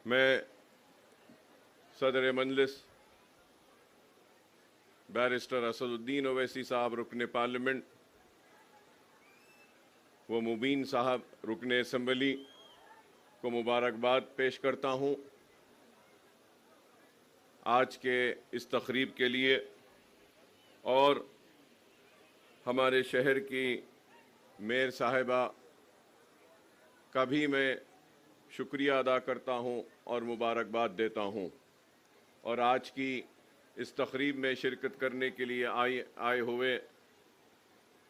میں صدر مجلس بیرسٹر اسد الدین اویسی صاحب رکن پارلیمنٹ و مبین صاحب رکن اسمبلی کو مبارکباد پیش کرتا ہوں آج کے اس تقریب کے لیے، اور ہمارے شہر کی میئر صاحبہ کا بھی میں شکریہ ادا کرتا ہوں اور مبارکباد دیتا ہوں، اور آج کی اس تقریب میں شرکت کرنے کے لیے آئے ہوئے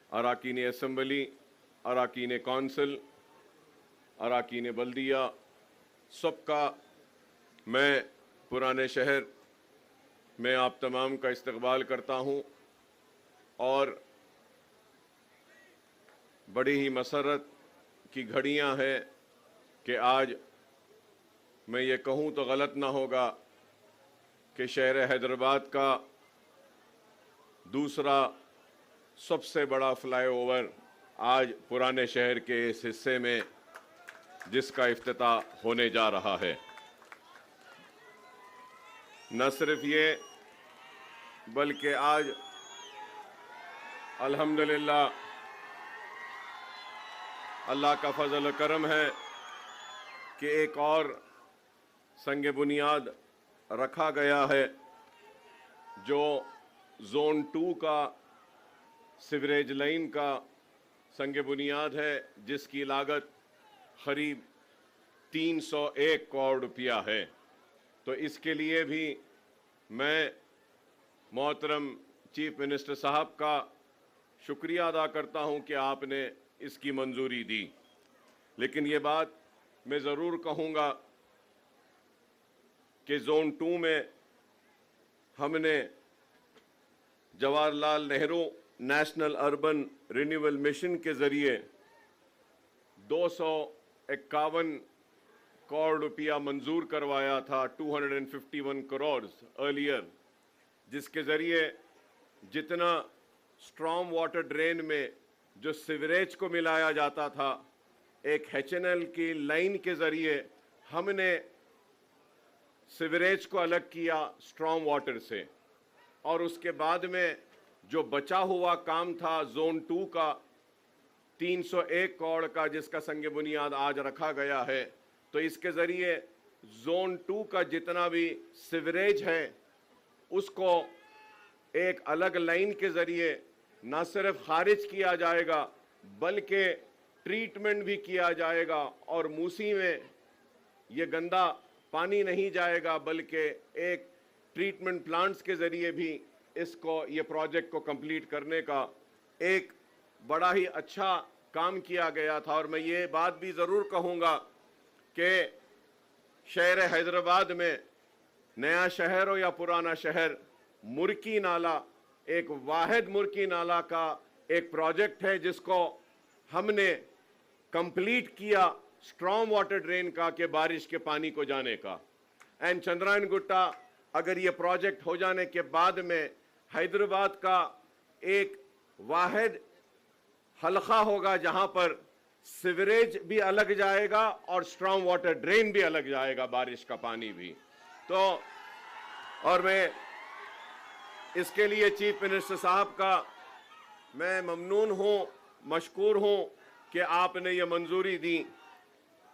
اراکین اسمبلی، اراکین کونسل، اراکین بلدیہ، سب کا میں پرانے شہر میں آپ تمام کا استقبال کرتا ہوں، اور بڑی ہی مسرت کی گھڑیاں ہیں کہ آج میں یہ کہوں تو غلط نہ ہوگا کہ شہر حیدرآباد کا دوسرا سب سے بڑا فلائی اوور آج پرانے شہر کے اس حصے میں جس کا افتتاح ہونے جا رہا ہے۔ نہ صرف یہ بلکہ آج الحمدللہ اللہ کا فضل و کرم ہے کہ ایک اور سنگ بنیاد رکھا گیا ہے جو زون 2 کا سیوریج لائن کا سنگ بنیاد ہے، جس کی لاگت قریب 301 کروڑ روپیہ ہے۔ تو اس کے لیے بھی میں محترم چیف منسٹر صاحب کا شکریہ ادا کرتا ہوں کہ آپ نے اس کی منظوری دی۔ لیکن یہ بات میں ضرور کہوں گا کہ زون 2 میں ہم نے Jawahar Lal Nehru national urban renewal mission کے ذریعے 251 کروڑ روپیہ منظور کروایا تھا، 251 کروڑ ارلیئر، جس کے ذریعے جتنا اسٹرام واٹر ڈرین میں جو سیوریج کو ملایا جاتا تھا، ایک HNL کی لائن کے ذریعے ہم نے سیوریج کو الگ کیا اسٹرام واٹر سے، اور اس کے بعد میں جو بچا ہوا کام تھا زون 2 کا 301 کروڑ کا، جس کا سنگ بنیاد آج رکھا گیا ہے، تو اس کے ذریعے زون 2 کا جتنا بھی سیوریج ہے اس کو ایک الگ لائن کے ذریعے نہ صرف خارج کیا جائے گا بلکہ ٹریٹمنٹ بھی کیا جائے گا، اور موسی میں یہ گندا پانی نہیں جائے گا بلکہ ایک ٹریٹمنٹ پلانٹس کے ذریعے بھی اس کو، یہ پروجیکٹ کو کمپلیٹ کرنے کا ایک بڑا ہی اچھا کام کیا گیا تھا۔ اور میں یہ بات بھی ضرور کہوں گا کہ شہر حیدرآباد میں نیا شہر ہو یا پرانا شہر، مرکی نالہ ایک واحد مرکی نالہ کا ایک پروجیکٹ ہے جس کو ہم نے کمپلیٹ کیا اسٹرام واٹر ڈرین کا، کہ بارش کے پانی کو جانے کا۔ اینڈ چندرائن گٹا اگر یہ پروجیکٹ ہو جانے کے بعد میں حیدرآباد کا ایک واحد حلقہ ہوگا جہاں پر سیوریج بھی الگ جائے گا اور اسٹرام واٹر ڈرین بھی الگ جائے گا، بارش کا پانی بھی۔ تو اور میں اس کے لیے چیف منسٹر صاحب کا میں ممنون ہوں، مشکور ہوں کہ آپ نے یہ منظوری دی،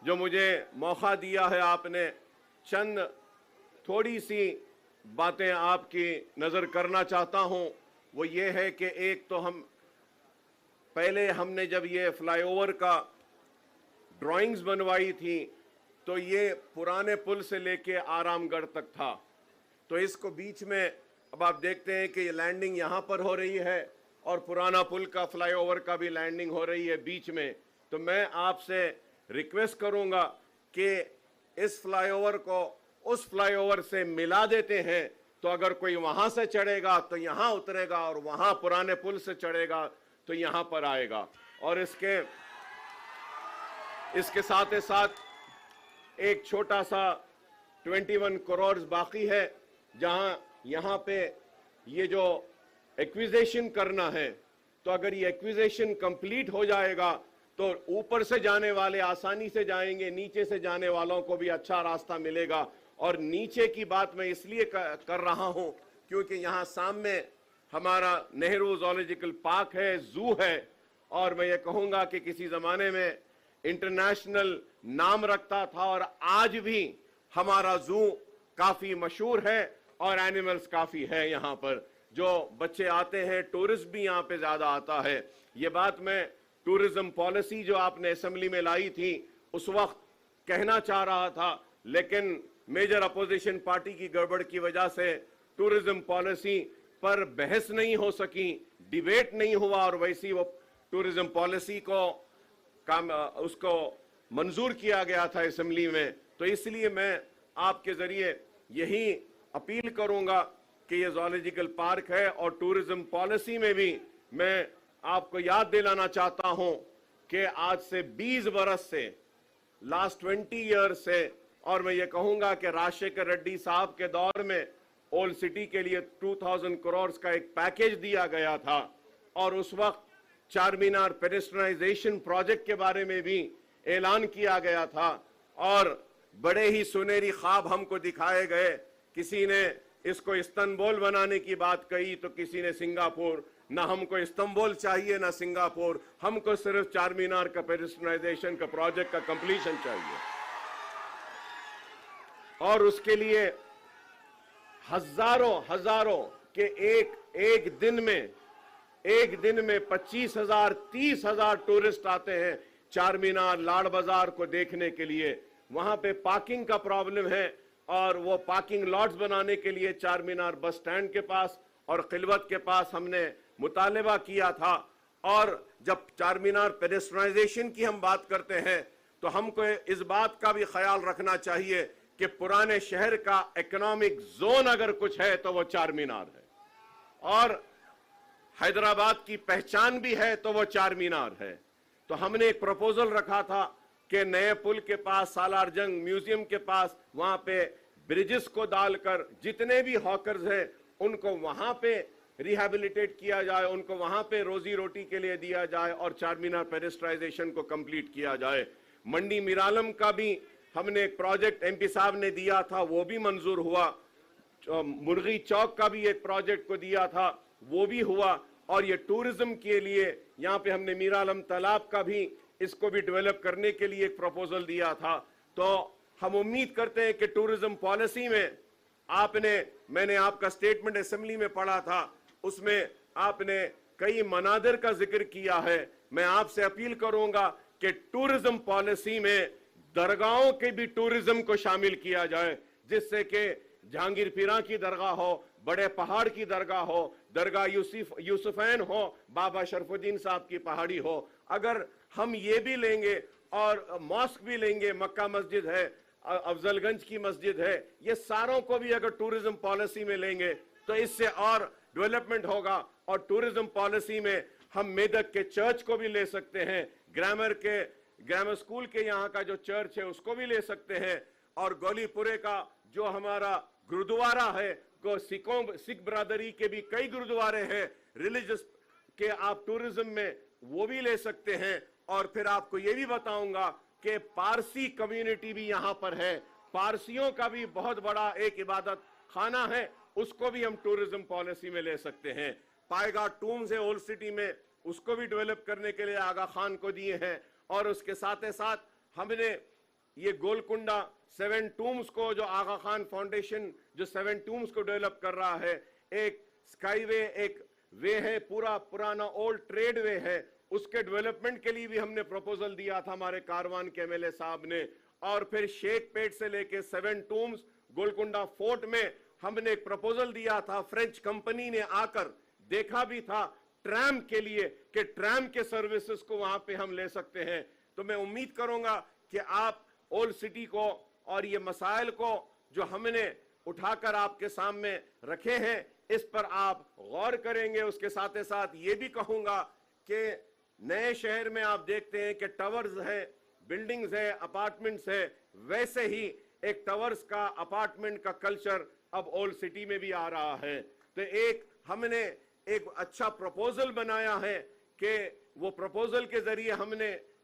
جو مجھے موقع دیا ہے۔ آپ نے چند تھوڑی سی باتیں آپ کی نظر کرنا چاہتا ہوں، وہ یہ ہے کہ ایک تو پہلے ہم نے جب یہ فلائی اوور کا ڈرائنگز بنوائی تھی تو یہ پرانے پل سے لے کے آرام گڑھ تک تھا، تو اس کو بیچ میں اب آپ دیکھتے ہیں کہ یہ لینڈنگ یہاں پر ہو رہی ہے اور پرانا پل کا فلائی اوور کا بھی لینڈنگ ہو رہی ہے بیچ میں۔ تو میں آپ سے ریکویسٹ کروں گا کہ اس فلائی اوور کو اس فلائی اوور سے ملا دیتے ہیں، تو اگر کوئی وہاں سے چڑھے گا تو یہاں اترے گا، اور وہاں پرانے پل سے چڑھے گا تو یہاں پر آئے گا۔ اور اس کے ساتھ ساتھ ایک چھوٹا سا 21 کروڑ باقی ہے، جہاں یہاں پہ یہ جو ایکویزیشن کرنا ہے، تو اگر یہ ایکویزیشن کمپلیٹ ہو جائے گا تو اوپر سے جانے والے آسانی سے جائیں گے, نیچے سے جانے والوں کو بھی اچھا راستہ ملے گا. اور نیچے کی بات میں اس لیے کر رہا ہوں کیونکہ یہاں سامنے ہمارا نہرو زولوجیکل پارک ہے, زو ہے, اور میں یہ کہوں گا کہ کسی زمانے میں انٹرنیشنل نام رکھتا تھا, اور آج بھی ہمارا زو کافی مشہور ہے اور اینیملز کافی ہے یہاں پر. جو بچے آتے ہیں, ٹورسٹ بھی یہاں پہ زیادہ آتا ہے. یہ بات میں ٹورزم پالیسی جو آپ نے اسمبلی میں لائی تھی اس وقت کہنا چاہ رہا تھا, لیکن میجر اپوزیشن پارٹی کی گڑبڑ کی وجہ سے ٹورزم پالیسی پر بحث نہیں ہو سکی, ڈیبیٹ نہیں ہوا, اور ویسی وہ ٹورزم پالیسی کو اس کو منظور کیا گیا تھا اسمبلی میں. تو اس لیے میں آپ کے ذریعے یہی اپیل کروں گا کہ یہ زولوجیکل پارک ہے, اور ٹورزم پالیسی میں بھی میں آپ کو یاد دلانا چاہتا ہوں کہ آج سے 20 برس سے, لاسٹ 20 ایئر سے, اور میں یہ کہوں گا کہ راجشیکھر ریڈی صاحب کے دور میں اولڈ سٹی کے لیے 2000 کروڑ کا ایک پیکیج دیا گیا تھا, اور اس وقت چار مینار پیڈسٹرائزیشن پروجیکٹ کے بارے میں بھی اعلان کیا گیا تھا, اور بڑے ہی سنہری خواب ہم کو دکھائے گئے. کسی نے اس کو استنبول بنانے کی بات کہی تو کسی نے سنگاپور. نہ ہم کو استنبول چاہیے نہ سنگاپور, ہم کو صرف چار مینار کا پیڈسٹرائزیشن کا پروجیکٹ کا کمپلیشن چاہیے, اور اس کے لیے ہزاروں کہ ایک دن میں 25,000 30,000 ٹورسٹ آتے ہیں چار مینار لاڑ بازار کو دیکھنے کے لیے. وہاں پہ پارکنگ کا پرابلم ہے, اور وہ پارکنگ لاٹس بنانے کے لیے چار مینار بس سٹینڈ کے پاس اور خلوت کے پاس ہم نے مطالبہ کیا تھا. اور جب چار مینار پیڈسٹرائزیشن کی ہم بات کرتے ہیں تو ہم کو اس بات کا بھی خیال رکھنا چاہیے کہ پرانے شہر کا اکنامک زون اگر کچھ ہے تو وہ چار مینار ہے, اور حیدرآباد کی پہچان بھی ہے تو وہ چار مینار ہے. تو ہم نے ایک پروپوزل رکھا تھا کہ نئے پل کے پاس, سالار جنگ میوزیم کے پاس, وہاں پہ بریجز کو ڈال کر جتنے بھی ہاکرز ہیں ان کو وہاں پہ ریہیبلیٹیٹ کیا جائے, ان کو وہاں پہ روزی روٹی کے لیے دیا جائے, اور چار مینار پیڈسٹرائزیشن کو کمپلیٹ کیا جائے. منڈی میرالم کا بھی ہم نے ایک پروجیکٹ ایم پی صاحب نے دیا تھا, وہ بھی منظور ہوا. مرغی چوک کا بھی ایک پروجیکٹ کو دیا تھا, وہ بھی ہوا. اور یہ ٹورزم کے لیے یہاں پہ ہم نے میرالم تالاب کا بھی اس کو بھی ڈیولپ کرنے کے لیے ایک پروپوزل دیا تھا. تو ہم امید کرتے ہیں کہ ٹورزم پالیسی میں میں نے آپ کا سٹیٹمنٹ اسمبلی میں پڑھا تھا, اس میں آپ نے کئی مناظر کا ذکر کیا ہے. میں آپ سے اپیل کروں گا کہ ٹورزم پالیسی میں درگاہوں کے بھی ٹورزم کو شامل کیا جائے, جس سے کہ جہانگیر پیراں کی درگاہ ہو, بڑے پہاڑ کی درگاہ ہو, درگاہ یوسفین ہو, بابا شرف الدین صاحب کی پہاڑی ہو. اگر ہم یہ بھی لیں گے اور ماسک بھی لیں گے, مکہ مسجد ہے, افضل گنج کی مسجد ہے, یہ ساروں کو بھی اگر ٹورزم پالیسی میں لیں گے تو اس سے اور ڈیولپمنٹ ہوگا. اور ٹورزم پالیسی میں ہم میدک کے چرچ کو بھی لے سکتے ہیں, گرامر سکول کے یہاں کا جو چرچ ہے اس کو بھی لے سکتے ہیں, اور گولی پورے کا جو ہمارا گردوارہ ہے, سکھ برادری کے بھی کئی گردوارے ہیں ریلیجس کے, آپ ٹورزم میں وہ بھی لے سکتے ہیں. اور پھر آپ کو یہ بھی بتاؤں گا کہ پارسی کمیونٹی بھی یہاں پر ہے, پارسیوں کا بھی بہت بڑا ایک عبادت خانہ ہے, اس کو بھی ہم ٹورزم پالیسی میں لے سکتے ہیں. پائیگا ٹومز ہے اولڈ سٹی میں, اس کو بھی ڈیولپ کرنے کے لیے آغا خان کو دیے ہیں. اور اس کے ساتھ ہم نے یہ گولکنڈا 7 ٹومز کو, جو آغا خان فاؤنڈیشن جو 7 ٹومز کو ڈیولپ کر رہا ہے, ایک سکائی وے, ایک وے ہے, پرانا اولڈ ٹریڈ وے ہے, اس کے ڈیولپمنٹ کے لیے بھی ہم نے پروپوزل دیا تھا ہمارے کاروان کے MLA صاحب نے. اور پھر شیخ پیٹ سے لے کے 7 ٹومز گولکنڈا فورٹ میں ہم نے ایک پروپوزل دیا تھا. فرینچ کمپنی نے آ کر دیکھا بھی تھا ٹرام کے لیے کہ ٹرام کے سروسز کو وہاں پہ ہم لے سکتے ہیں. تو میں امید کروں گا کہ آپ اولڈ سٹی کو اور یہ مسائل کو جو ہم نے اٹھا کر آپ کے سامنے رکھے ہیں اس پر آپ غور کریں گے. اس کے ساتھ یہ بھی کہوں گا کہ نئے شہر میں آپ دیکھتے ہیں کہ ٹاورز ہے, بلڈنگز ہے, اپارٹمنٹس ہے, ویسے ہی ایک ٹاورز کا اپارٹمنٹ کا کلچر اب اولڈ سٹی میں بھی آ رہا ہے. تو ہم نے ایک اچھا پروپوزل بنایا ہے کہ وہ پروپوزل کے ذریعے ہم نے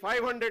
500